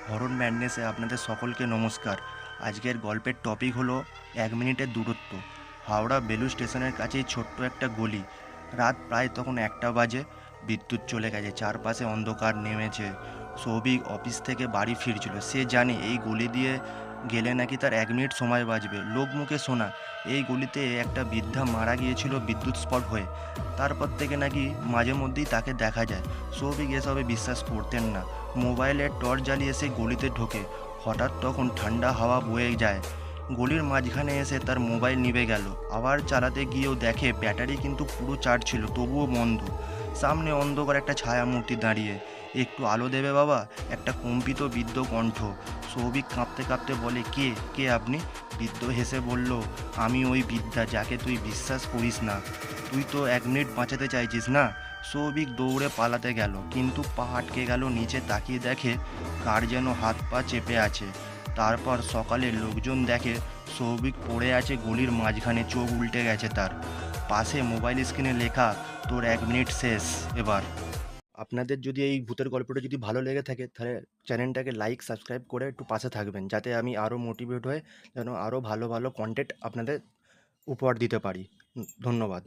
Horror ম্যাডনেসে আপনাদের সকলকে নমস্কার। আজকের গল্পের টপিক হলো 1 মিনিটের দূরত্ব। হাওড়া বেলুড় স্টেশনের কাছেই ছোট্ট একটা গলি। রাত প্রায় তখন 1টা বাজে। বিদ্যুৎ চলে গেছে, চারপাশে অন্ধকার নেমেছে। সৌভিক অফিস থেকে বাড়ি ফিরছিল। সে জানে এই গলি দিয়ে গেলে নাকি তার 1 মিনিট সময় বাঁচবে। লোক মুখে শোনা এই গলিতে একটা বৃদ্ধা মারা গিয়েছিল বিদ্যুৎ স্পট হয়ে। তারপর থেকে নাকি মাঝে মধ্যেই তাকে দেখা যায়। সৌভিক এসবে বিশ্বাস করতেন না। মোবাইলের টর্চ জ্বালিয়ে সে গলিতে ঢোকে। হঠাৎ তখন ঠান্ডা হাওয়া বয়ে যায়। গলির মাঝখানে এসে তার মোবাইল নিভে গেল। আবার চালাতে গিয়েও দেখে ব্যাটারি কিন্তু পুরো চার্জ ছিল, তবুও বন্ধ। সামনে অন্ধকার একটা ছায়ামূর্তি দাঁড়িয়ে। একটু আলো দেবে বাবা? একটা কম্পিত বৃদ্ধ কণ্ঠ। সৌভিক কাঁপতে কাঁপতে বলে, কে কে আপনি? বৃদ্ধ হেসে বলল, আমি ওই বৃদ্ধা যাকে তুই বিশ্বাস করিস না। তুই তো 1 মিনিট বাঁচাতে চাইছিস না? সৌভিক দৌড়ে পালাতে গেল, কিন্তু পা আটকে গেল। নিচে তাকিয়ে দেখে কার যেন হাত পা চেপে আছে। তারপর সকালে লোকজন দেখে সৌভিক পড়ে আছে গলির মাঝখানে, চোখ উল্টে গেছে তার। পাশে মোবাইল স্ক্রিনে লেখা, তোর 1 মিনিট শেষ এবার। আপনাদের যদি এই ভূতের গল্পটা যদি ভালো লেগে থাকে, তাহলে চ্যানেলটাকে লাইক সাবস্ক্রাইব করে একটু পাশে থাকবেন, যাতে আমি আরও মোটিভেট হয়ে যেন আরও ভালো ভালো কন্টেন্ট আপনাদের উপহার দিতে পারি। ধন্যবাদ।